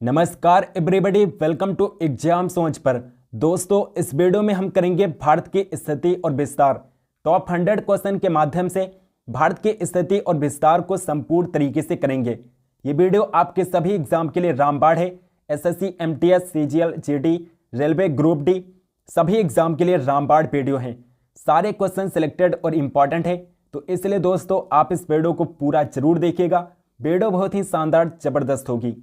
नमस्कार everybody, welcome to exam सोच पर। दोस्तों, इस वीडियो में हम करेंगे भारत की स्थिति और विस्तार। टॉप 100 क्वेश्चन के माध्यम से भारत की स्थिति और विस्तार को संपूर्ण तरीके से करेंगे। ये वीडियो आपके सभी एग्जाम के लिए रामबाण है। SSC, MTS, CGL, GD, railway, group D सभी एग्जाम के लिए रामबाण वीडियो हैं। सारे क्वेश्चन सिलेक्टेड और इंपॉर्टेंट है, तो इसलिए दोस्तों आप इस वीडियो को पूरा जरूर देखिएगा। वीडियो बहुत ही शानदार जबरदस्त होगी।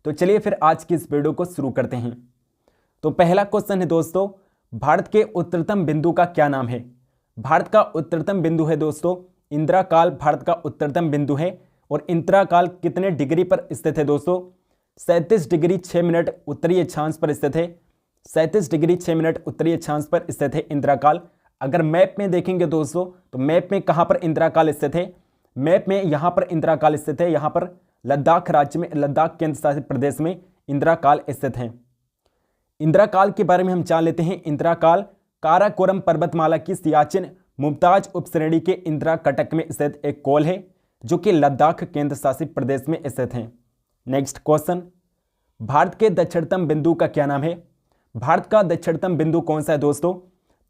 तो चलिए फिर आज की इस वीडियो को शुरू करते हैं। तो पहला क्वेश्चन है दोस्तों, भारत के उत्तरतम बिंदु का क्या नाम है? भारत का उत्तरतम बिंदु है दोस्तों इंदिरा काल। भारत का उत्तरतम बिंदु है। और इंदिरा काल कितने डिग्री पर स्थित है दोस्तों? 37 डिग्री 6 मिनट उत्तरी अक्षांश पर स्थित है। 37 डिग्री 6 मिनट उत्तरी अक्षांश पर स्थित है इंदिरा काल। अगर मैप में देखेंगे दोस्तों, तो मैप में कहां पर इंदिरा काल स्थित है? मैप में यहां पर इंदिरा काल स्थित है। यहां पर लद्दाख राज्य में, लद्दाख केंद्र शासित प्रदेश में इंदिरा काल स्थित है। इंदिरा काल के बारे में हम जान लेते हैं। इंदिरा काल काराकोरम पर्वतमाला की सियाचिन मुमताज उपश्रेणी के इंदिरा कटक में स्थित एक कोल है, जो कि लद्दाख केंद्र शासित प्रदेश में स्थित है। नेक्स्ट क्वेश्चन, भारत के दक्षिणतम बिंदु का क्या नाम है? भारत का दक्षिणतम बिंदु कौन सा है दोस्तों?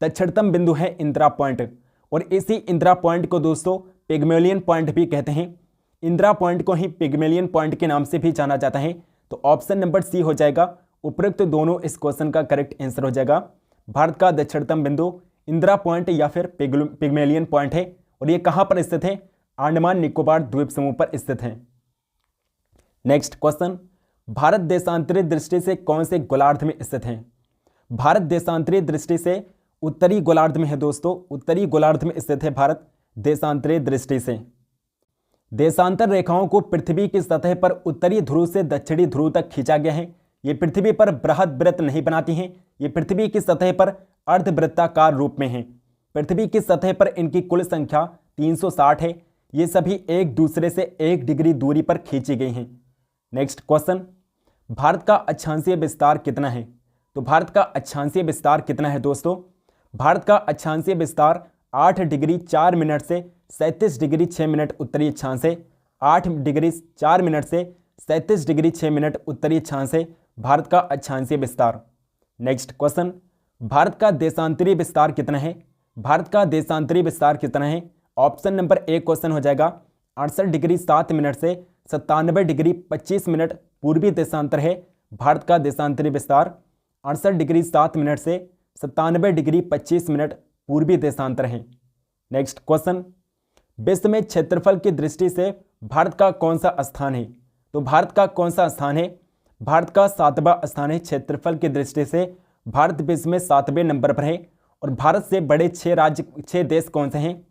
दक्षिणतम बिंदु है इंदिरा पॉइंट। और इसी इंदिरा पॉइंट को दोस्तों पिग्मेलियन पॉइंट भी कहते हैं। इंदिरा पॉइंट को ही पिग्मेलियन पॉइंट के नाम से भी जाना जाता है। तो ऑप्शन नंबर सी हो जाएगा। उपरोक्त दोनों इस क्वेश्चन का करेक्ट आंसर हो जाएगा। भारत का दक्षिणतम बिंदु इंदिरा पॉइंट या फिर पिग्मेलियन पॉइंट है। और ये कहां पर स्थित है? अंडमान निकोबार द्वीप समूह पर स्थित है। नेक्स्ट क्वेश्चन, भारत देशांतरित दृष्टि से कौन से गोलार्ध में स्थित है? भारत देशांतरित दृष्टि से उत्तरी गोलार्ध में है दोस्तों। उत्तरी गोलार्ध में स्थित है भारत देशांतरित दृष्टि से। देशांतर रेखाओं को पृथ्वी की सतह पर उत्तरी ध्रुव से दक्षिणी ध्रुव तक खींचा गया है। ये पृथ्वी पर बृहद वृत्त नहीं बनाती हैं। ये पृथ्वी की सतह पर अर्धवृत्ताकार रूप में हैं। पृथ्वी की सतह पर इनकी कुल संख्या 360 है। ये सभी एक दूसरे से 1 डिग्री दूरी पर खींची गई हैं। नेक्स्ट क्वेश्चन, भारत का अक्षांशीय विस्तार कितना है? तो भारत का अक्षांशीय विस्तार कितना है दोस्तों? भारत का अक्षांशीय विस्तार 8 डिग्री 4 मिनट से 37 डिग्री 6 मिनट उत्तरी अक्षांश से 8 डिग्री 4 मिनट से 37 डिग्री 6 मिनट उत्तरी अक्षांश से भारत का अक्षांशीय विस्तार। नेक्स्ट क्वेश्चन, भारत का देशांतरीय विस्तार कितना है? भारत का देशांतरीय विस्तार कितना है? ऑप्शन नंबर ए क्वेश्चन हो जाएगा। 68 डिग्री 7 मिनट से 97 डिग्री 25 मिनट पूर्वी देशांतर है भारत का देशांतरीय विस्तार। 68 डिग्री 7 मिनट से 97 डिग्री 25 मिनट पूर्वी देशांतर है। नेक्स्ट क्वेश्चन, विश्व में क्षेत्रफल की दृष्टि से भारत का कौन सा स्थान है? तो भारत का कौन सा स्थान है? भारत का 7वां स्थान है। क्षेत्रफल की दृष्टि से भारत विश्व में 7वें नंबर पर है। और भारत से बड़े 6 देश कौन से हैं?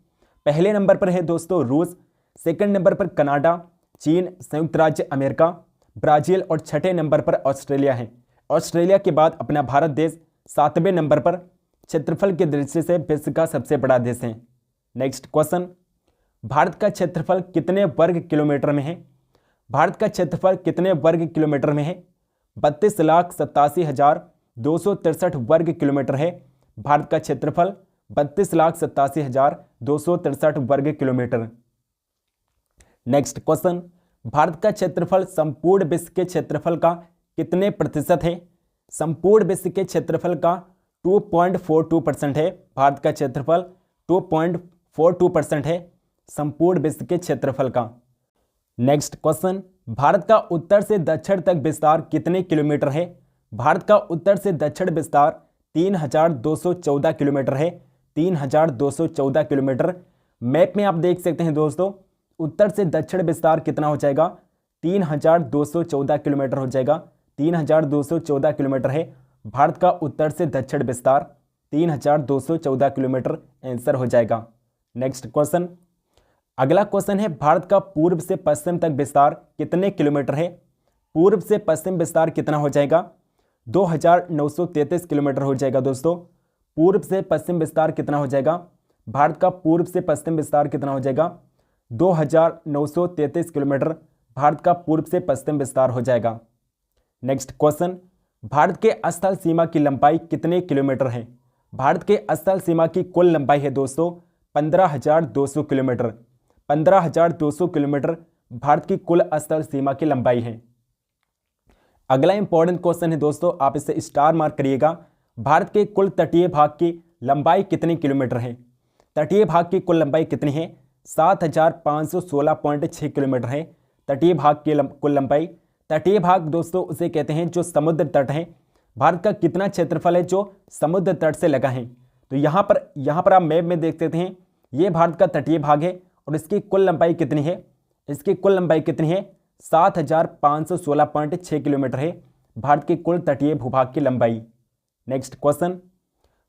पहले नंबर पर है दोस्तों रूस, सेकंड नंबर पर कनाडा, चीन, संयुक्त राज्य अमेरिका, ब्राजील और छठे नंबर पर ऑस्ट्रेलिया है। ऑस्ट्रेलिया के बाद अपना भारत देश 7वें नंबर पर क्षेत्रफल की दृष्टि से विश्व का सबसे बड़ा देश है। नेक्स्ट क्वेश्चन, भारत का क्षेत्रफल कितने वर्ग किलोमीटर में है? भारत का क्षेत्रफल कितने वर्ग किलोमीटर में है? 32,87,263 वर्ग किलोमीटर है भारत का क्षेत्रफल। 32,87,263 वर्ग किलोमीटर। नेक्स्ट क्वेश्चन, भारत का क्षेत्रफल संपूर्ण विश्व के क्षेत्रफल का कितने प्रतिशत है? संपूर्ण विश्व के क्षेत्रफल का 2.42% है। भारत का क्षेत्रफल 2.42% है संपूर्ण विश्व के क्षेत्रफल का। नेक्स्ट क्वेश्चन, भारत का उत्तर से दक्षिण तक विस्तार कितने किलोमीटर है? भारत का उत्तर से दक्षिण विस्तार 3,214 किलोमीटर है। 3,214 किलोमीटर। मैप में आप देख सकते हैं दोस्तों, उत्तर से दक्षिण विस्तार कितना हो जाएगा? 3,214 किलोमीटर हो जाएगा। 3,214 किलोमीटर है भारत का उत्तर से दक्षिण विस्तार। 3,214 किलोमीटर आंसर हो जाएगा। नेक्स्ट क्वेश्चन, अगला क्वेश्चन है, भारत का पूर्व से पश्चिम तक विस्तार कितने किलोमीटर है? पूर्व से पश्चिम विस्तार कितना हो जाएगा? 2,933 किलोमीटर हो जाएगा दोस्तों। पूर्व से पश्चिम विस्तार कितना हो जाएगा? भारत का पूर्व से पश्चिम विस्तार कितना हो जाएगा? 2,933 किलोमीटर भारत का पूर्व से पश्चिम विस्तार हो जाएगा। नेक्स्ट क्वेश्चन, भारत के स्थल सीमा की लंबाई कितने किलोमीटर है? भारत के स्थल सीमा की कुल लंबाई है दोस्तों 15,200 किलोमीटर। 15,200 किलोमीटर भारत की कुल स्थल सीमा की लंबाई है। अगला इंपॉर्टेंट क्वेश्चन है दोस्तों, आप इसे स्टार मार्क करिएगा। भारत के कुल तटीय भाग की लंबाई कितनी किलोमीटर है? तटीय भाग की कुल लंबाई कितनी है? 7516.6 किलोमीटर है तटीय भाग की कुल लंबाई। तटीय भाग दोस्तों उसे कहते हैं जो समुद्र तट है। भारत का कितना क्षेत्रफल है जो समुद्र तट से लगा है? तो यहाँ पर आप मैप में देख सकते हैं, ये भारत का तटीय भाग है और इसकी कुल लंबाई कितनी है? इसकी कुल लंबाई कितनी है? 7516.6 किलोमीटर है भारत के कुल तटीय भूभाग की लंबाई। नेक्स्ट क्वेश्चन,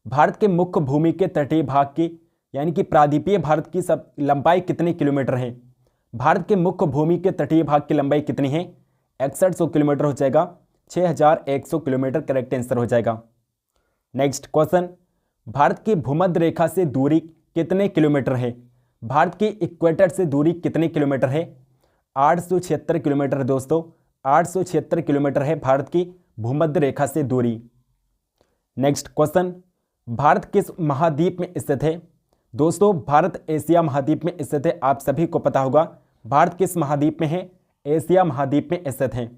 भारत के मुख्य भूमि के तटीय भाग की यानी कि प्रायद्वीपीय भारत की सब लंबाई कितने किलोमीटर है? भारत के मुख्य भूमि के तटीय भाग की लंबाई कितनी है? 6100 किलोमीटर हो जाएगा, 6100 किलोमीटर करेक्ट आंसर हो जाएगा। नेक्स्ट क्वेश्चन, भारत की भूमध्य रेखा से दूरी कितने किलोमीटर है? भारत की इक्वेटर से दूरी कितने किलोमीटर है? 876 किलोमीटर है दोस्तों, 876 किलोमीटर है भारत की भूमध्य रेखा से दूरी। नेक्स्ट क्वेश्चन, भारत किस महाद्वीप में स्थित है? दोस्तों भारत एशिया महाद्वीप में स्थित है, आप सभी को पता होगा। भारत किस महाद्वीप में है? एशिया महाद्वीप में स्थित है।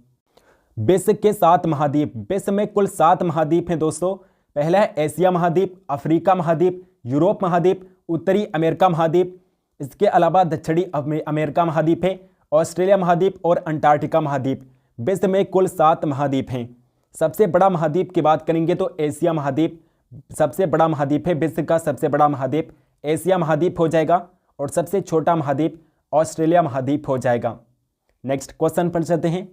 विश्व के 7 महाद्वीप, विश्व में कुल 7 महाद्वीप हैं दोस्तों। पहला है एशिया महाद्वीप, अफ्रीका महाद्वीप, यूरोप महाद्वीप, उत्तरी अमेरिका महाद्वीप, इसके अलावा दक्षिणी अमेरिका महाद्वीप है, ऑस्ट्रेलिया महाद्वीप और अंटार्कटिका महाद्वीप। विश्व में कुल 7 महाद्वीप हैं। सबसे बड़ा महाद्वीप की बात करेंगे तो एशिया महाद्वीप सबसे बड़ा महाद्वीप है। विश्व का सबसे बड़ा महाद्वीप एशिया महाद्वीप हो जाएगा और सबसे छोटा महाद्वीप ऑस्ट्रेलिया महाद्वीप हो जाएगा। नेक्स्ट क्वेश्चन पर चलते हैं,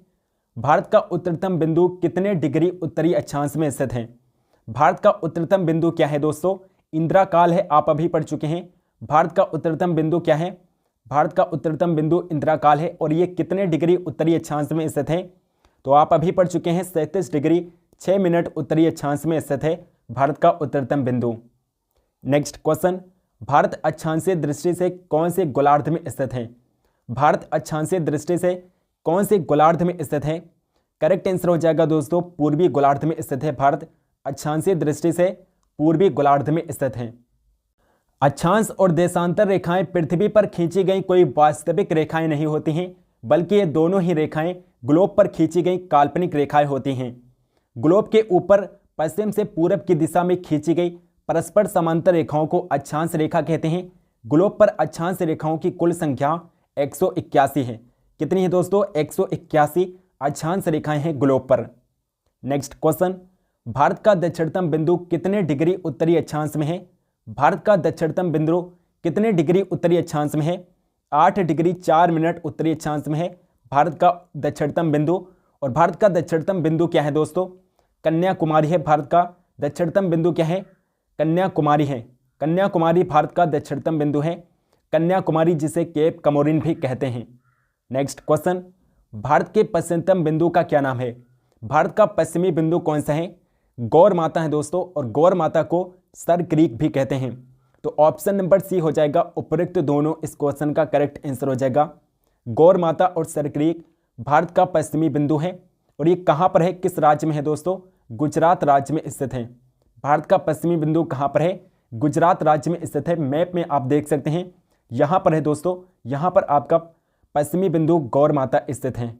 भारत का उत्तरतम बिंदु कितने डिग्री उत्तरी अक्षांश में स्थित है? भारत का उत्तरतम बिंदु क्या है दोस्तों? इंदिरा काल है, आप अभी पढ़ चुके हैं। भारत का उत्तरतम बिंदु क्या है? भारत का उत्तरतम बिंदु इंदिरा काल है और ये कितने डिग्री उत्तरी अक्षांश में स्थित है? तो आप अभी पढ़ चुके हैं 37 डिग्री 6 मिनट उत्तरी अक्षांश में स्थित है भारत का उत्तरतम बिंदु। नेक्स्ट क्वेश्चन, भारत अक्षांशीय दृष्टि से कौन से गोलार्ध में स्थित है? भारत अक्षांशीय दृष्टि से कौन से गोलार्ध में स्थित है? करेक्ट आंसर हो जाएगा दोस्तों, पूर्वी गोलार्ध में स्थित है। भारत अक्षांशीय दृष्टि से पूर्वी गोलार्ध में स्थित है। अक्षांश और देशांतर रेखाएं पृथ्वी पर खींची गई कोई वास्तविक रेखाएं नहीं होती हैं, बल्कि ये दोनों ही रेखाएं ग्लोब पर खींची गई काल्पनिक रेखाएं होती हैं। ग्लोब के ऊपर पश्चिम से पूरब की दिशा में खींची गई परस्पर समांतर रेखाओं को अक्षांश रेखा कहते हैं। ग्लोब पर अक्षांश रेखाओं की कुल संख्या 181 है। कितनी है दोस्तों? 181 अक्षांश रेखाएं हैं ग्लोब पर। नेक्स्ट क्वेश्चन, भारत का दक्षिणतम बिंदु कितने डिग्री उत्तरी अक्षांश में है? भारत का दक्षिणतम बिंदु कितने डिग्री उत्तरी अक्षांश में है? 8 डिग्री 4 मिनट उत्तरी अक्षांश में है भारत का दक्षिणतम बिंदु। और भारत का दक्षिणतम बिंदु क्या है दोस्तों? कन्याकुमारी है। भारत का दक्षिणतम बिंदु क्या है? कन्याकुमारी है। कन्याकुमारी भारत का दक्षिणतम बिंदु है। कन्याकुमारी जिसे केप कमोरिन भी कहते हैं। नेक्स्ट क्वेश्चन, भारत के पश्चिमतम बिंदु का क्या नाम है? भारत का पश्चिमी बिंदु कौन सा है? गौर माता है दोस्तों, और गौर माता को सर क्रीक भी कहते हैं। तो ऑप्शन नंबर सी हो जाएगा उपरोक्त दोनों इस क्वेश्चन का करेक्ट आंसर हो जाएगा। गौर माता और सर क्रीक भारत का पश्चिमी बिंदु है और ये कहाँ पर है, किस राज्य में है दोस्तों? गुजरात राज्य में स्थित है। भारत का पश्चिमी बिंदु कहाँ पर है? गुजरात राज्य में स्थित है। मैप में आप देख सकते हैं, यहाँ पर है दोस्तों, यहाँ पर आपका पश्चिमी बिंदु गौर माता स्थित है।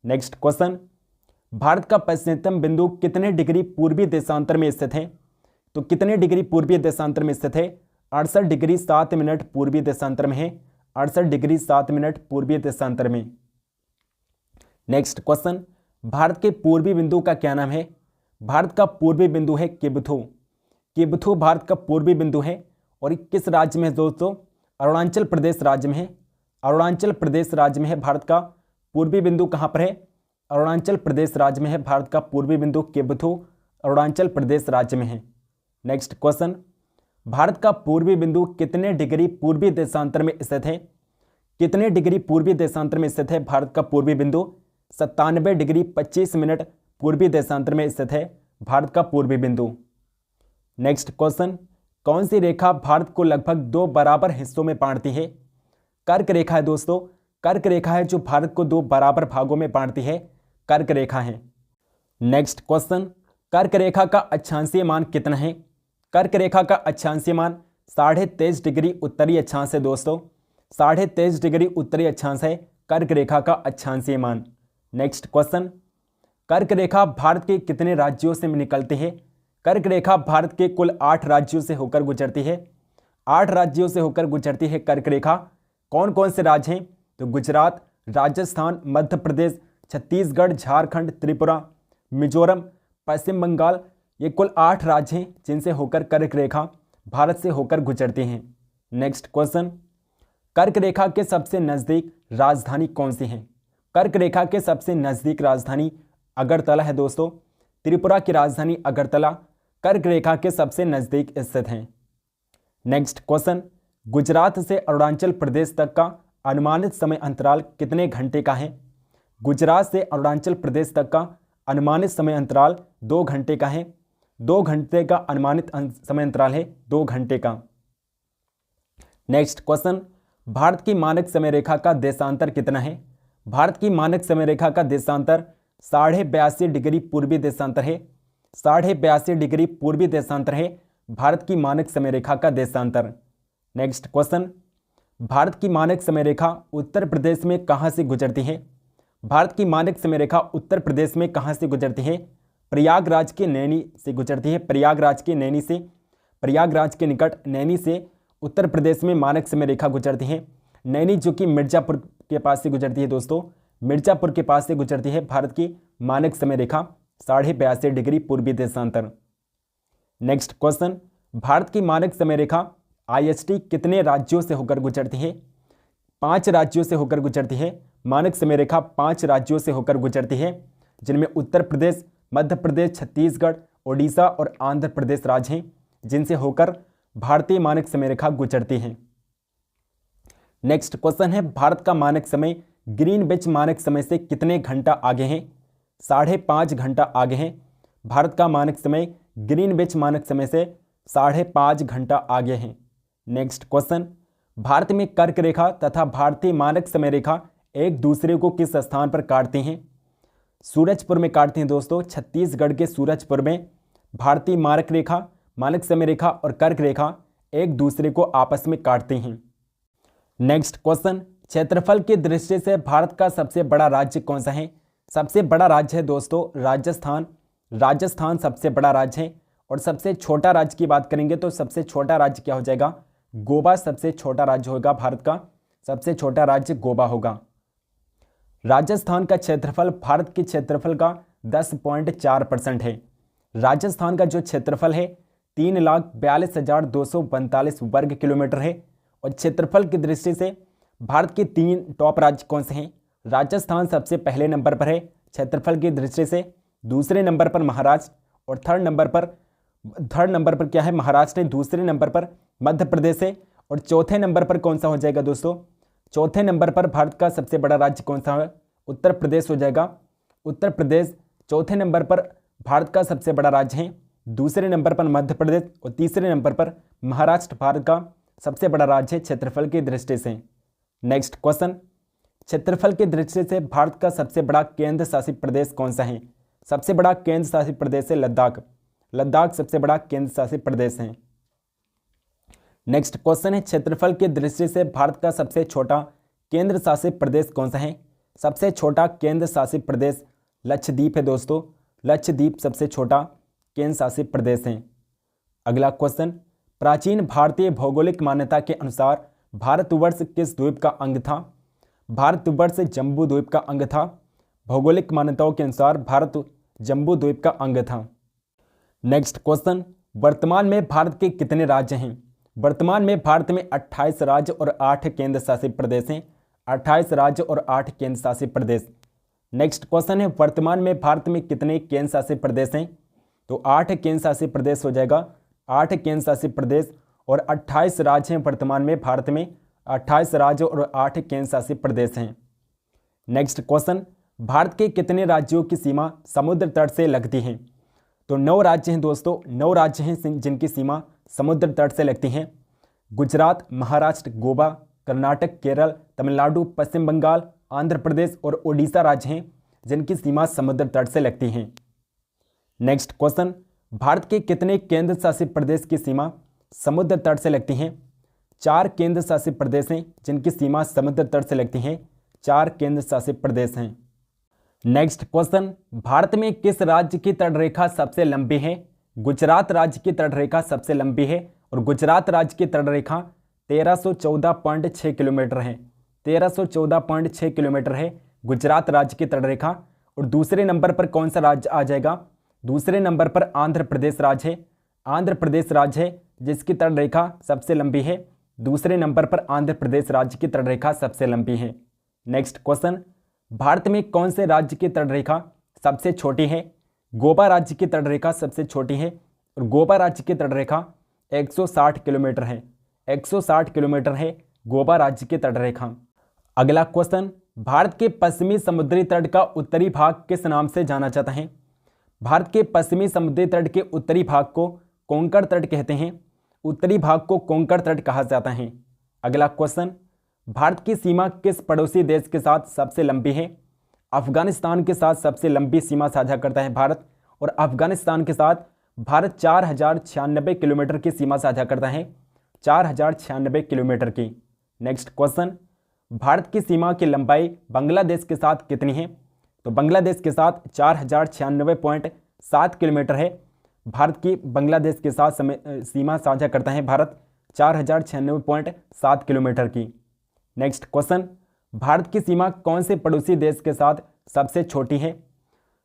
नेक्स्ट क्वेश्चन, भारत का पश्चिमतम बिंदु कितने डिग्री पूर्वी देशांतर में स्थित है? तो कितने डिग्री पूर्वी देशांतर में स्थित है? 68 डिग्री 7 मिनट पूर्वी देशांतर में है। 68 डिग्री 7 मिनट पूर्वी देशांतर में। नेक्स्ट क्वेश्चन, भारत के पूर्वी बिंदु का क्या नाम है? भारत का पूर्वी बिंदु है किबथू। किबथू भारत का पूर्वी बिंदु है और किस राज्य में है दोस्तों? अरुणाचल प्रदेश राज्य में है। अरुणाचल प्रदेश राज्य में है भारत का पूर्वी बिंदु। कहाँ पर है? अरुणाचल प्रदेश राज्य में है भारत का पूर्वी बिंदु किबथू, अरुणाचल प्रदेश राज्य में है। नेक्स्ट क्वेश्चन, भारत का पूर्वी बिंदु कितने डिग्री पूर्वी देशांतर में स्थित है? कितने डिग्री पूर्वी देशांतर में स्थित है भारत का पूर्वी बिंदु? 97 डिग्री 25 मिनट पूर्वी देशांतर में स्थित है भारत का पूर्वी बिंदु। नेक्स्ट क्वेश्चन, कौन सी रेखा भारत को लगभग 2 बराबर हिस्सों में बांटती है? कर्क रेखा है दोस्तों। कर्क रेखा है जो भारत को 2 बराबर भागों में बांटती है, कर्क रेखा है। नेक्स्ट क्वेश्चन, कर्क रेखा का अक्षांशीय मान कितना है? कर्क रेखा का अक्षांशीय मान 23.5 डिग्री उत्तरी अक्षांश है दोस्तों। 23.5 डिग्री उत्तरी अक्षांश है कर्क रेखा का अक्षांशीय मान। नेक्स्ट क्वेश्चन, कर्क रेखा भारत के कितने राज्यों से निकलती है? कर्क रेखा भारत के कुल 8 राज्यों से होकर गुजरती है। 8 राज्यों से होकर गुजरती है कर्क रेखा। कौन कौन से राज्य हैं? तो गुजरात, राजस्थान, मध्य प्रदेश, छत्तीसगढ़, झारखंड, त्रिपुरा, मिजोरम, पश्चिम बंगाल। ये कुल 8 राज्य हैं जिनसे होकर कर्क रेखा भारत से होकर गुजरती हैं। नेक्स्ट क्वेश्चन, कर्क रेखा के सबसे नज़दीक राजधानी कौन सी है? कर्क रेखा के सबसे नज़दीक राजधानी अगरतला है दोस्तों। त्रिपुरा की राजधानी अगरतला कर्क रेखा के सबसे नज़दीक स्थित है। नेक्स्ट क्वेश्चन, गुजरात से अरुणाचल प्रदेश तक का अनुमानित समय अंतराल कितने घंटे का है? गुजरात से अरुणाचल प्रदेश तक का अनुमानित समय अंतराल 2 घंटे का है। 2 घंटे का अनुमानित समय अंतराल है 2 घंटे का। नेक्स्ट क्वेश्चन, भारत की मानक समय रेखा का देशांतर कितना है? भारत की मानक समय रेखा का देशांतर 82.5 डिग्री पूर्वी देशांतर है। 82.5 डिग्री पूर्वी देशांतर है भारत की मानक समय रेखा का देशांतर। नेक्स्ट क्वेश्चन, भारत की मानक समय रेखा उत्तर प्रदेश में कहाँ से गुजरती है? भारत की मानक समय रेखा उत्तर प्रदेश में कहाँ से गुजरती है? प्रयागराज के नैनी से गुजरती है। प्रयागराज के नैनी से, प्रयागराज के निकट नैनी से उत्तर प्रदेश में मानक समय रेखा गुजरती है। नैनी जो कि मिर्जापुर के पास से गुजरती है दोस्तों, मिर्जापुर के पास से गुजरती है भारत की मानक समय रेखा 82.5 डिग्री पूर्वी देशांतर। नेक्स्ट क्वेश्चन, भारत की मानक समय रेखा IST कितने राज्यों से होकर गुजरती है? 5 राज्यों से होकर गुजरती है। मानक समय रेखा 5 राज्यों से होकर गुजरती है, जिनमें उत्तर प्रदेश, मध्य प्रदेश, छत्तीसगढ़, ओडिशा और आंध्र प्रदेश राज्य हैं जिनसे होकर भारतीय मानक समय रेखा गुजरती है। नेक्स्ट क्वेश्चन है, भारत का मानक समय ग्रीनविच मानक समय से कितने घंटा आगे है? 5.5 घंटा आगे है। भारत का मानक समय ग्रीनविच मानक समय से 5.5 घंटा आगे है। नेक्स्ट क्वेश्चन, भारत में कर्क रेखा तथा भारतीय मानक समय रेखा एक दूसरे को किस स्थान पर काटती हैं? सूरजपुर में काटती हैं दोस्तों। छत्तीसगढ़ के सूरजपुर में भारतीय मानक रेखा, मानक समय रेखा और कर्क रेखा एक दूसरे को आपस में काटती हैं। नेक्स्ट क्वेश्चन, क्षेत्रफल की दृष्टि से भारत का सबसे बड़ा राज्य कौन सा है? सबसे बड़ा राज्य है दोस्तों राजस्थान। राजस्थान सबसे बड़ा राज्य है। और सबसे छोटा राज्य की बात करेंगे तो सबसे छोटा राज्य क्या हो जाएगा? गोवा सबसे छोटा राज्य होगा। भारत का सबसे छोटा राज्य गोवा होगा। राजस्थान का क्षेत्रफल भारत के क्षेत्रफल का 10.4% है। राजस्थान का जो क्षेत्रफल है 3,42,242 वर्ग किलोमीटर है। और क्षेत्रफल की दृष्टि से भारत के 3 टॉप राज्य कौन से हैं? राजस्थान सबसे पहले नंबर पर है क्षेत्रफल की दृष्टि से। दूसरे नंबर पर महाराष्ट्र और थर्ड नंबर पर क्या है? महाराष्ट्र है। दूसरे नंबर पर मध्य प्रदेश है। और चौथे नंबर पर कौन सा हो जाएगा दोस्तों? चौथे नंबर पर भारत का सबसे बड़ा राज्य कौन सा है? उत्तर प्रदेश हो जाएगा। उत्तर प्रदेश चौथे नंबर पर भारत का सबसे बड़ा राज्य है। दूसरे नंबर पर मध्य प्रदेश और तीसरे नंबर पर महाराष्ट्र भारत का सबसे बड़ा राज्य है क्षेत्रफल की दृष्टि से। नेक्स्ट क्वेश्चन, क्षेत्रफल की दृष्टि से भारत का सबसे बड़ा केंद्र शासित प्रदेश कौन सा है? सबसे बड़ा केंद्र शासित प्रदेश है लद्दाख। लद्दाख सबसे बड़ा केंद्र शासित प्रदेश है। नेक्स्ट क्वेश्चन है, क्षेत्रफल की दृष्टि से भारत का सबसे छोटा केंद्र शासित प्रदेश कौन सा है? सबसे छोटा केंद्र शासित प्रदेश लक्षद्वीप है दोस्तों। लक्षद्वीप सबसे छोटा केंद्र शासित प्रदेश है। अगला क्वेश्चन, प्राचीन भारतीय भौगोलिक मान्यता के अनुसार भारतवर्ष किस द्वीप का अंग था? भारतवर्ष जम्बू द्वीप का अंग था। भौगोलिक मान्यताओं के अनुसार भारत जम्बू द्वीप का अंग था। नेक्स्ट क्वेश्चन, वर्तमान में भारत के कितने राज्य हैं? वर्तमान में भारत में 28 राज्य और 8 केंद्र शासित प्रदेश हैं। 28 राज्य और 8 केंद्र शासित प्रदेश। नेक्स्ट क्वेश्चन है, वर्तमान में भारत में कितने केंद्र शासित प्रदेश हैं? तो 8 केंद्र शासित प्रदेश हो जाएगा। 8 केंद्र शासित प्रदेश और 28 राज्य हैं वर्तमान में भारत में। 28 राज्य और 8 केंद्र शासित प्रदेश हैं। नेक्स्ट क्वेश्चन, भारत के कितने राज्यों की सीमा समुद्र तट से लगती है? तो 9 राज्य हैं दोस्तों। 9 राज्य हैं जिनकी सीमा समुद्र तट से लगती हैं। गुजरात, महाराष्ट्र, गोवा, कर्नाटक, केरल, तमिलनाडु, पश्चिम बंगाल, आंध्र प्रदेश और ओडिशा राज्य हैं जिनकी सीमा समुद्र तट से लगती हैं। नेक्स्ट क्वेश्चन, भारत के कितने केंद्र शासित प्रदेश की सीमा समुद्र तट से लगती हैं? 4 केंद्र शासित प्रदेश हैं जिनकी सीमा समुद्र तट से लगती हैं। 4 केंद्र शासित प्रदेश हैं। नेक्स्ट क्वेश्चन, भारत में किस राज्य की तटरेखा सबसे लंबी है? गुजरात राज्य की तटरेखा सबसे लंबी है और गुजरात राज्य की तटरेखा 1314.6 किलोमीटर है। 1314.6 किलोमीटर है गुजरात राज्य की तटरेखा। और दूसरे नंबर पर कौन सा राज्य आ जाएगा? दूसरे नंबर पर आंध्र प्रदेश राज्य है। आंध्र प्रदेश राज्य है जिसकी तटरेखा सबसे लंबी है। दूसरे नंबर पर आंध्र प्रदेश राज्य की तटरेखा सबसे लंबी है। नेक्स्ट क्वेश्चन, भारत में कौन से राज्य की तटरेखा सबसे छोटी है? गोवा राज्य की तटरेखा सबसे छोटी है और गोवा राज्य की तटरेखा 160 किलोमीटर है। 160 किलोमीटर है गोवा राज्य की तटरेखा। अगला क्वेश्चन, भारत के पश्चिमी समुद्री तट का उत्तरी भाग किस नाम से जाना जाता है? भारत के पश्चिमी समुद्री तट के उत्तरी भाग को कोंकण तट कहते हैं। उत्तरी भाग को कोंकण तट कहा जाता है। अगला क्वेश्चन, भारत की सीमा किस पड़ोसी देश के साथ सबसे लंबी है? अफगानिस्तान के साथ सबसे लंबी सीमा साझा करता है भारत और अफगानिस्तान के साथ भारत 4096 किलोमीटर की सीमा साझा करता है। 4096 किलोमीटर की। नेक्स्ट क्वेश्चन, भारत की सीमा की लंबाई बांग्लादेश के साथ कितनी है? तो बांग्लादेश के साथ 4096.7 किलोमीटर है। भारत की बांग्लादेश के साथ सीमा साझा करता है भारत 4096.7 किलोमीटर की। नेक्स्ट क्वेश्चन, भारत की सीमा कौन से पड़ोसी देश के साथ सबसे छोटी है?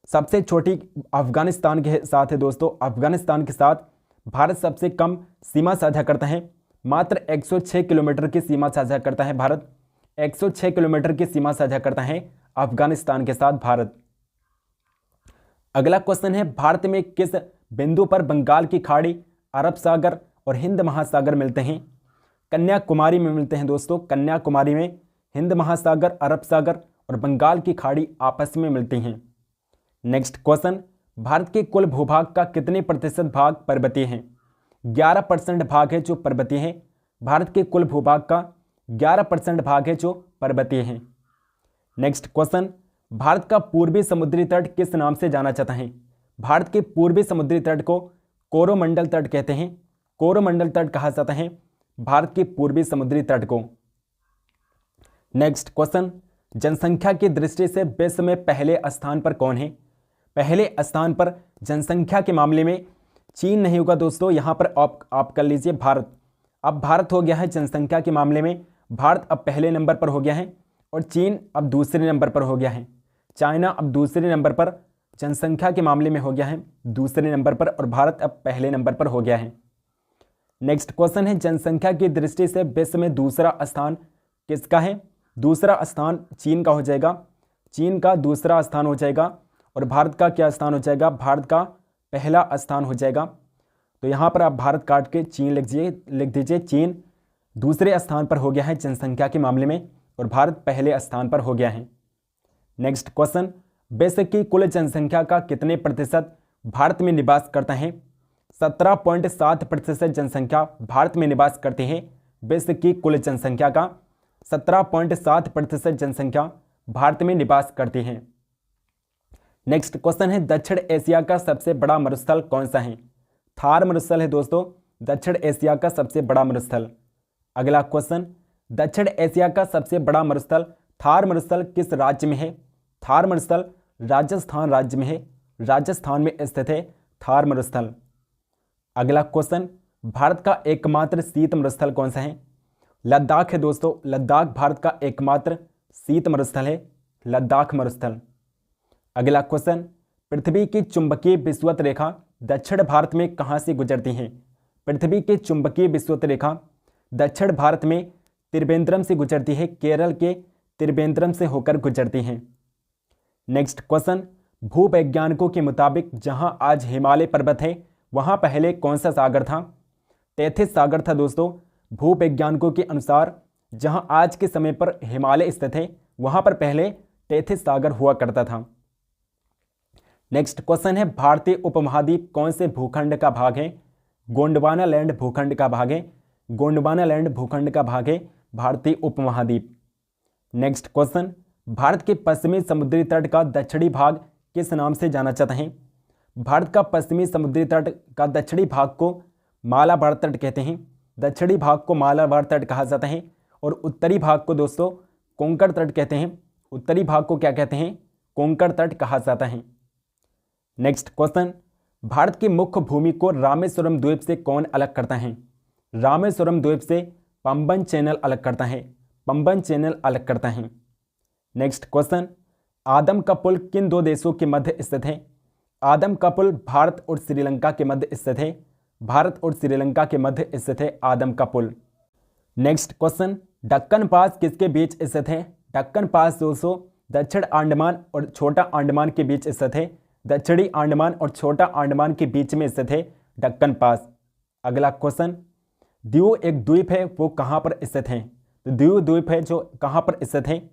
सबसे छोटी अफगानिस्तान के साथ है दोस्तों। अफगानिस्तान के साथ भारत सबसे कम सीमा साझा करता है। मात्र 106 किलोमीटर की सीमा साझा करता है भारत। 106 किलोमीटर की सीमा साझा करता है अफगानिस्तान के साथ भारत। अगला क्वेश्चन है, भारत में किस बिंदु पर बंगाल की खाड़ी, अरब सागर और हिंद महासागर मिलते हैं? कन्याकुमारी में मिलते हैं दोस्तों। कन्याकुमारी में हिंद महासागर, अरब सागर और बंगाल की खाड़ी आपस में मिलती हैं। नेक्स्ट क्वेश्चन, भारत के कुल भूभाग का कितने प्रतिशत भाग पर्वतीय है? 11% भाग है जो पर्वतीय है। भारत के कुल भूभाग का 11% भाग है जो पर्वतीय है। नेक्स्ट क्वेश्चन, भारत का पूर्वी समुद्री तट किस नाम से जाना जाता है? भारत के पूर्वी समुद्री तट को कोरोमंडल तट कहते हैं। कोरोमंडल तट कहा जाता है भारत के पूर्वी समुद्री तट को। नेक्स्ट क्वेश्चन, जनसंख्या की दृष्टि से विश्व में पहले स्थान पर कौन है? पहले स्थान पर जनसंख्या के मामले में चीन नहीं होगा दोस्तों। यहां पर आप कर लीजिए भारत। अब भारत हो गया है जनसंख्या के मामले में। भारत अब पहले नंबर पर हो गया है और चीन अब दूसरे नंबर पर हो गया है। चाइना अब दूसरे नंबर पर जनसंख्या के मामले में हो गया है दूसरे नंबर पर और भारत अब पहले नंबर पर हो गया है। नेक्स्ट क्वेश्चन है, जनसंख्या की दृष्टि से विश्व में दूसरा स्थान किसका है? दूसरा स्थान चीन का हो जाएगा। चीन का दूसरा स्थान हो जाएगा और भारत का क्या स्थान हो जाएगा? भारत का पहला स्थान हो जाएगा। तो यहाँ पर आप भारत काट के चीन लिख दीजिए। चीन दूसरे स्थान पर हो गया है जनसंख्या के मामले में और भारत पहले स्थान पर हो गया है। नेक्स्ट क्वेश्चन, विश्व की कुल जनसंख्या का कितने प्रतिशत भारत में निवास करता है? 17.7% जनसंख्या भारत में निवास करती है। विश्व की कुल जनसंख्या का 17.7% जनसंख्या भारत में निवास करती है। नेक्स्ट क्वेश्चन है, दक्षिण एशिया का सबसे बड़ा मरुस्थल कौन सा है? थार मरुस्थल है दोस्तों, दक्षिण एशिया का सबसे बड़ा मरुस्थल। अगला क्वेश्चन, दक्षिण एशिया का सबसे बड़ा मरुस्थल थार मरुस्थल किस राज्य में है? थार मरुस्थल राजस्थान राज्य में है। राजस्थान में स्थित है थार मरुस्थल। अगला क्वेश्चन, भारत का एकमात्र शीत मरुस्थल कौन सा है? लद्दाख है दोस्तों। लद्दाख भारत का एकमात्र शीत मरुस्थल है, लद्दाख मरुस्थल। अगला क्वेश्चन, पृथ्वी की चुंबकीय विषुवत रेखा दक्षिण भारत में कहां से गुजरती है? पृथ्वी की चुंबकीय विषुवत रेखा दक्षिण भारत में त्रिवेंद्रम से गुजरती है। केरल के त्रिवेंद्रम से होकर गुजरती है। नेक्स्ट क्वेश्चन, भूवैज्ञानिकों के मुताबिक जहां आज हिमालय पर्वत है वहां पहले कौन सा सागर था? टेथिस सागर था दोस्तों। भूवैज्ञानिकों के अनुसार जहां आज के समय पर हिमालय स्थित है वहां पर पहले टेथिस सागर हुआ करता था। नेक्स्ट क्वेश्चन है, भारतीय उपमहाद्वीप कौन से भूखंड का भाग है? गोंडवाना लैंड भूखंड का भाग है। गोंडवाना लैंड भूखंड का भाग है भारतीय उपमहाद्वीप। नेक्स्ट क्वेश्चन, भारत के पश्चिमी समुद्री तट का दक्षिणी भाग किस नाम से जाना जाता है? भारत का पश्चिमी समुद्री तट का दक्षिणी भाग को मालाबार तट कहते हैं। दक्षिणी भाग को मालाबार तट कहा जाता है और उत्तरी भाग को दोस्तों कोंकण तट कहते हैं। उत्तरी भाग को क्या कहते हैं? कोंकण तट कहा जाता है। नेक्स्ट क्वेश्चन, भारत की मुख्य भूमि को रामेश्वरम द्वीप से कौन अलग करता है? रामेश्वरम द्वीप से पंबन चैनल अलग करता है, पंबन चैनल अलग करता है। नेक्स्ट क्वेश्चन, आदम का पुल किन दो देशों के मध्य स्थित है? आदम का पुल भारत और श्रीलंका के मध्य स्थित है, भारत और श्रीलंका के मध्य स्थित है आदम का पुल। नेक्स्ट क्वेश्चन, दक्कन पास किसके बीच स्थित है? दक्कन पास दोस्तों दक्षिण अंडमान और छोटा अंडमान के बीच स्थित है, दक्षिणी अंडमान और छोटा अंडमान के बीच में स्थित है दक्कन पास। अगला क्वेश्चन, दीव एक द्वीप है, वो कहाँ पर स्थित है? तो दीव द्वीप है जो कहाँ पर स्थित है?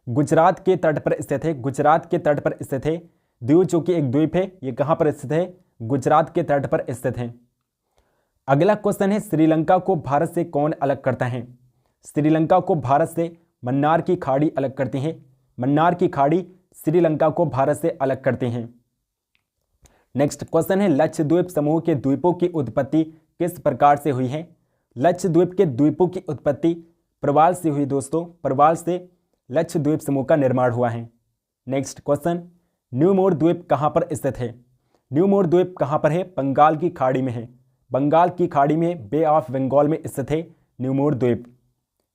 गुजरात के तट पर स्थित है, गुजरात के तट पर स्थित है। दीव जो कि एक द्वीप है, ये कहाँ पर स्थित है? गुजरात के तट पर स्थित है। अगला क्वेश्चन है, श्रीलंका को भारत से कौन अलग करता है? श्रीलंका को भारत से मन्नार की खाड़ी अलग करती है, मन्नार की खाड़ी श्रीलंका को भारत से अलग करती हैं। नेक्स्ट क्वेश्चन है, लक्षद्वीप समूह के द्वीपों की उत्पत्ति किस प्रकार से हुई है? लक्षद्वीप के द्वीपों की उत्पत्ति प्रवाल से हुई दोस्तों, प्रवाल से लक्षद्वीप समूह का निर्माण हुआ है। नेक्स्ट क्वेश्चन, न्यू मोर द्वीप कहाँ पर स्थित है? न्यू मोर द्वीप कहाँ पर है? बंगाल की खाड़ी में है, बंगाल की खाड़ी में बे ऑफ बंगाल में स्थित है न्यू मोर द्वीप।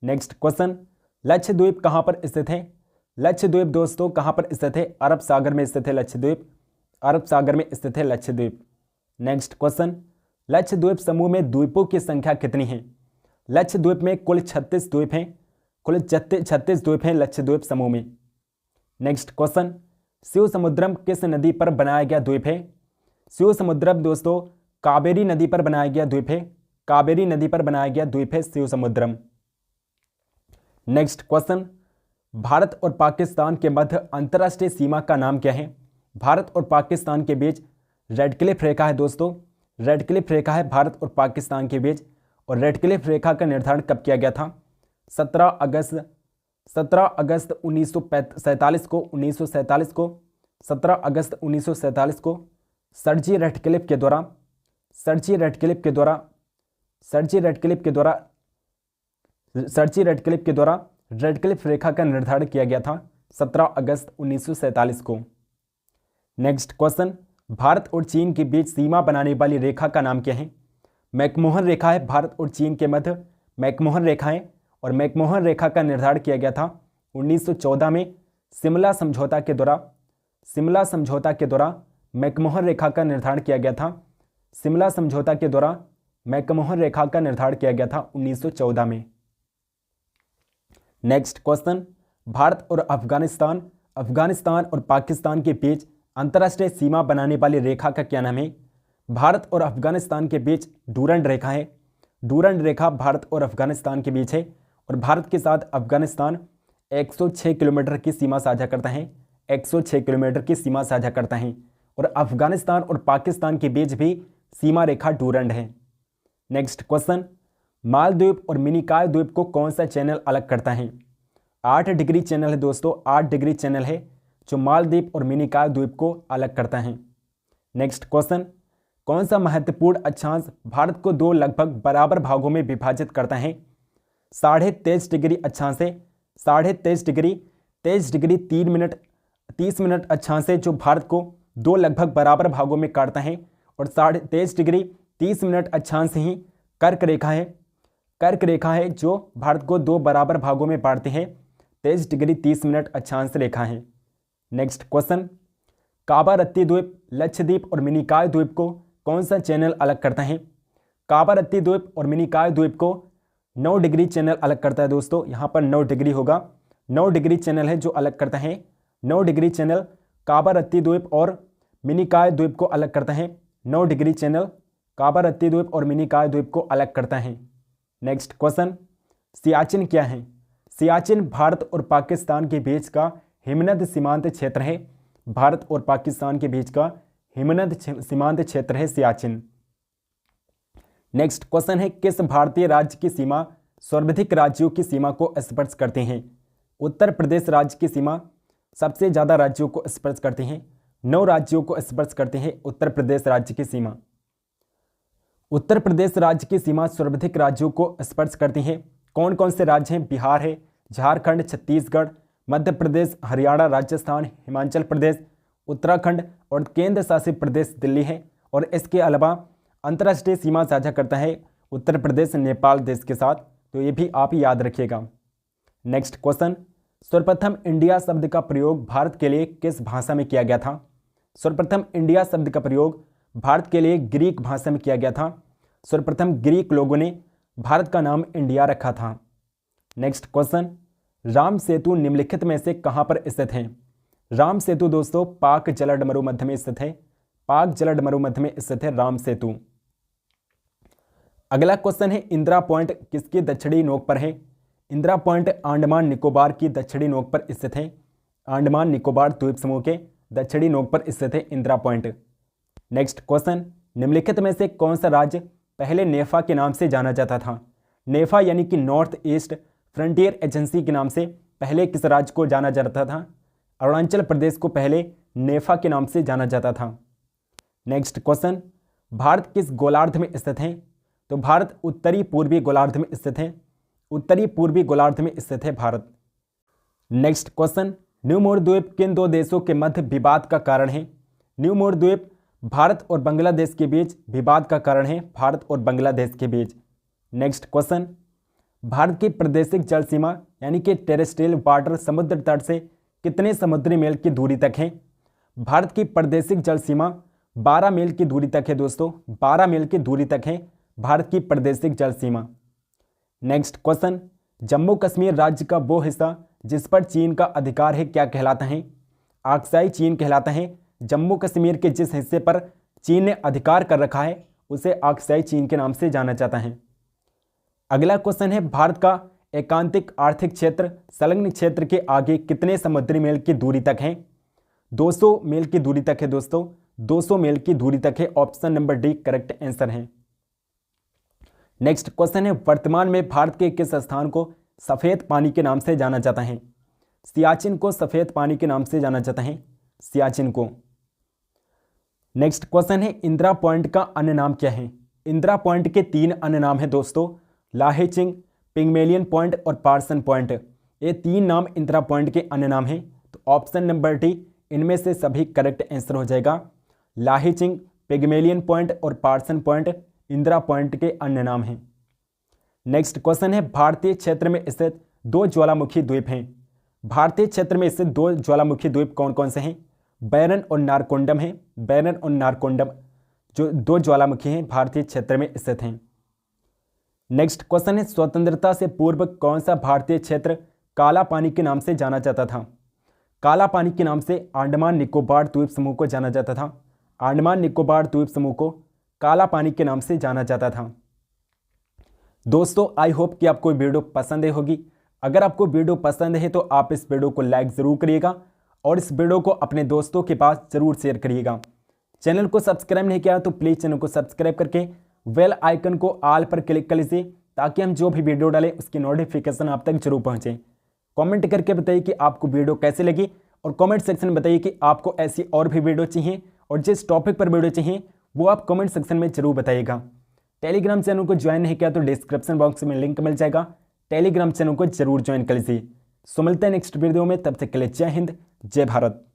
नेक्स्ट क्वेश्चन, लक्षद्वीप कहाँ पर स्थित है? लक्षद्वीप दोस्तों कहाँ पर स्थित है? अरब सागर में स्थित है लक्षद्वीप, अरब सागर में स्थित है लक्षद्वीप। नेक्स्ट क्वेश्चन, लक्षद्वीप समूह में द्वीपों की संख्या कितनी है? लक्षद्वीप में कुल 36 द्वीप हैं, कुल 36 द्वीप हैं लक्षद्वीप समूह में। नेक्स्ट क्वेश्चन, शिव समुद्रम किस नदी पर बनाया गया द्वीप है? शिव समुद्रम दोस्तों कावेरी नदी पर बनाया गया द्वीप है, कावेरी नदी पर बनाया गया द्वीप है शिव समुद्रम। नेक्स्ट क्वेश्चन, भारत और पाकिस्तान के मध्य अंतर्राष्ट्रीय सीमा का नाम क्या है? भारत और पाकिस्तान के बीच रेड क्लिफ रेखा है दोस्तों, रेड क्लिफ रेखा है भारत और पाकिस्तान के बीच। और रेड क्लिफ रेखा का निर्धारण कब किया गया था? 17 अगस्त 1947 को 1947 को 17 अगस्त 1947 को सर्जी रेडक्लिफ के द्वारा सर्जी रेडक्लिफ के द्वारा रेडक्लिफ रेखा का निर्धारण किया गया था 17 अगस्त 1947 को। नेक्स्ट क्वेश्चन, भारत और चीन के बीच सीमा बनाने वाली रेखा का नाम क्या है? मैकमोहन रेखा है भारत और चीन के मध्य, मैकमोहन रेखा है। और मैकमोहन रेखा का निर्धारण किया गया था 1914 में शिमला समझौता के द्वारा, शिमला समझौता के द्वारा मैकमोहन रेखा का निर्धारण किया गया था, शिमला समझौता के द्वारा मैकमोहन रेखा का निर्धारण किया गया था 1914 में। नेक्स्ट क्वेश्चन, भारत और अफगानिस्तान और पाकिस्तान के बीच अंतर्राष्ट्रीय सीमा बनाने वाली रेखा का क्या नाम है? भारत और अफगानिस्तान के बीच डूरंड रेखा है, डूरंड रेखा भारत और अफगानिस्तान के बीच है। और भारत के साथ अफगानिस्तान 106 किलोमीटर की सीमा साझा करता है, 106 किलोमीटर की सीमा साझा करता है। और अफगानिस्तान और पाकिस्तान के बीच भी सीमा रेखा डूरंड है। नेक्स्ट क्वेश्चन, मालदीव और मिनिकॉय द्वीप को कौन सा चैनल अलग करता है? 8 डिग्री चैनल है दोस्तों, 8 डिग्री चैनल है जो मालदीव और मिनिकॉय द्वीप को अलग करता है। नेक्स्ट क्वेश्चन, कौन सा महत्वपूर्ण अक्षांश भारत को दो लगभग बराबर भागों में विभाजित करता है? 23.5 डिग्री अक्षांश है, 23.5 डिग्री 23 डिग्री 3 मिनट 30 मिनट अक्षांश है जो भारत को दो लगभग बराबर भागों में काटता है। और 23.5 डिग्री 30 मिनट अक्षांश ही कर्क रेखा है, कर्क रेखा है जो भारत को दो बराबर भागों में बांटते हैं, 23 डिग्री 30 मिनट अक्षांश रेखा है। नेक्स्ट क्वेश्चन, कावारत्ती द्वीप, लक्षद्वीप और मिनिकॉय द्वीप को कौन सा चैनल अलग करता है? कावारत्ती द्वीप और मिनिकॉय द्वीप को 9 डिग्री चैनल अलग करता है दोस्तों, यहाँ पर 9 डिग्री होगा, 9 डिग्री चैनल है जो अलग करता है, 9 डिग्री चैनल कावारत्ती द्वीप और मिनिकॉय द्वीप को अलग करता है, 9 डिग्री चैनल कावारत्ती द्वीप और मिनिकॉय द्वीप को अलग करता है। नेक्स्ट क्वेश्चन, सियाचिन क्या है? सियाचिन भारत और पाकिस्तान के बीच का हिमनद सीमांत क्षेत्र है, भारत और पाकिस्तान के बीच का हिमनद सीमांत क्षेत्र है सियाचिन। नेक्स्ट क्वेश्चन है, किस भारतीय राज्य की सीमा सर्वाधिक राज्यों की सीमा को स्पर्श करते हैं? उत्तर प्रदेश राज्य की सीमा सबसे ज़्यादा राज्यों को स्पर्श करती हैं, 9 राज्यों को स्पर्श करते हैं उत्तर प्रदेश राज्य की सीमा। उत्तर प्रदेश राज्य की सीमा सर्वाधिक राज्यों को स्पर्श करती हैं। कौन कौन से राज्य हैं? बिहार है, झारखंड, छत्तीसगढ़, मध्य प्रदेश, हरियाणा, राजस्थान, हिमाचल प्रदेश, उत्तराखंड और केंद्र शासित प्रदेश दिल्ली है। और इसके अलावा अंतर्राष्ट्रीय सीमा साझा करता है उत्तर प्रदेश नेपाल देश के साथ, तो ये भी आप याद रखिएगा। नेक्स्ट क्वेश्चन, सर्वप्रथम इंडिया शब्द का प्रयोग भारत के लिए किस भाषा में किया गया था? सर्वप्रथम इंडिया शब्द का प्रयोग भारत के लिए ग्रीक भाषा में किया गया था। सर्वप्रथम ग्रीक लोगों ने भारत का नाम इंडिया रखा था। नेक्स्ट क्वेश्चन, राम सेतु निम्नलिखित में से कहां पर स्थित है? राम सेतु दोस्तों पाक जलद मरुमध्य में स्थित है। पाक जलद मरुमध्य में स्थित है राम सेतु। अगला क्वेश्चन है, इंदिरा पॉइंट किसकी दक्षिणी नोक पर है? इंदिरा पॉइंट अंडमान निकोबार की दक्षिणी नोक पर स्थित है। अंडमान निकोबार द्वीप समूह के दक्षिणी नोक पर स्थित है इंदिरा पॉइंट। नेक्स्ट क्वेश्चन, निम्नलिखित में से कौन सा राज्य पहले नेफा के नाम से जाना जाता था? नेफा यानी कि नॉर्थ ईस्ट फ्रंटियर एजेंसी के नाम से पहले किस राज्य को जाना जाता था? अरुणाचल प्रदेश को पहले नेफा के नाम से जाना जाता था। नेक्स्ट क्वेश्चन, भारत किस गोलार्ध में स्थित है? तो भारत उत्तरी पूर्वी गोलार्ध में स्थित है। उत्तरी पूर्वी गोलार्ध में स्थित है भारत। नेक्स्ट क्वेश्चन, न्यू मोर द्वीप किन दो देशों के मध्य विवाद का कारण है? न्यू मोर द्वीप भारत और बांग्लादेश के बीच विवाद का कारण है, भारत और बांग्लादेश के बीच। नेक्स्ट क्वेश्चन, भारत की प्रादेशिक जल सीमा यानी कि टेरेस्ट्रियल वाटर समुद्र तट से कितने समुद्री मील की दूरी तक है? भारत की प्रादेशिक जल सीमा 12 मील की दूरी तक है दोस्तों, 12 मील की दूरी तक है भारत की प्रादेशिक जल सीमा। नेक्स्ट क्वेश्चन, जम्मू कश्मीर राज्य का वो हिस्सा जिस पर चीन का अधिकार है क्या कहलाता है? आक्साई चीन कहलाता है। जम्मू कश्मीर के जिस हिस्से पर चीन ने अधिकार कर रखा है उसे आक्साई चीन के नाम से जाना जाता है। अगला क्वेश्चन है, भारत का एकांतिक आर्थिक क्षेत्र संलग्न क्षेत्र के आगे कितने समुद्री मील की दूरी तक है? 200 मील की दूरी तक है दोस्तों, 200 मील की दूरी तक है। Option number D correct answer है। नेक्स्ट क्वेश्चन है, वर्तमान में भारत के किस स्थान को सफेद पानी के नाम से जाना जाता है? सियाचिन को सफेद पानी के नाम से जाना जाता है, सियाचिन को। नेक्स्ट क्वेश्चन है, इंदिरा पॉइंट का अन्य नाम क्या है? इंदिरा पॉइंट के 3 अन्य नाम है दोस्तों, लाहेचिंग, पिग्मेलियन पॉइंट और पार्सन पॉइंट। ये 3 नाम इंदिरा पॉइंट के अन्य नाम हैं। तो ऑप्शन नंबर डी इनमें से सभी करेक्ट आंसर हो जाएगा। लाहेचिंग, पिग्मेलियन पॉइंट और पार्सन पॉइंट इंदिरा पॉइंट के अन्य नाम हैं। नेक्स्ट क्वेश्चन है, भारतीय क्षेत्र में स्थित 2 ज्वालामुखी द्वीप हैं। भारतीय क्षेत्र में स्थित 2 ज्वालामुखी द्वीप कौन कौन से हैं? बैरन और नारकोंडम है। बैरन और नारकोंडम जो 2 ज्वालामुखी हैं भारतीय क्षेत्र में स्थित हैं। नेक्स्ट क्वेश्चन है, स्वतंत्रता से पूर्व कौन सा भारतीय क्षेत्र काला पानी के नाम से जाना जाता था? काला पानी के नाम से अंडमान निकोबार द्वीप समूह को जाना जाता था। अंडमान निकोबार द्वीप समूह को काला पानी के नाम से जाना जाता था। दोस्तों आई होप कि आपको वीडियो पसंद आई होगी। अगर आपको वीडियो पसंद है तो आप इस वीडियो को लाइक ज़रूर करिएगा और इस वीडियो को अपने दोस्तों के पास ज़रूर शेयर करिएगा। चैनल को सब्सक्राइब नहीं किया तो प्लीज़ चैनल को सब्सक्राइब करके बेल आइकन को ऑल पर क्लिक कर लीजिए ताकि हम जो भी वीडियो डालें उसकी नोटिफिकेशन आप तक जरूर पहुँचे। कमेंट करके बताइए कि आपको वीडियो कैसे लगी और कमेंट सेक्शन में बताइए कि आपको ऐसी और भी वीडियो चाहिए और जिस टॉपिक पर वीडियो चाहिए वो आप कमेंट सेक्शन में जरूर बताइएगा। टेलीग्राम चैनल को ज्वाइन नहीं किया तो डिस्क्रिप्शन बॉक्स में लिंक मिल जाएगा, टेलीग्राम चैनल को जरूर ज्वाइन कर लीजिए। सो मिलते हैं नेक्स्ट वीडियो में, तब तक के लिए जय हिंद, जय भारत।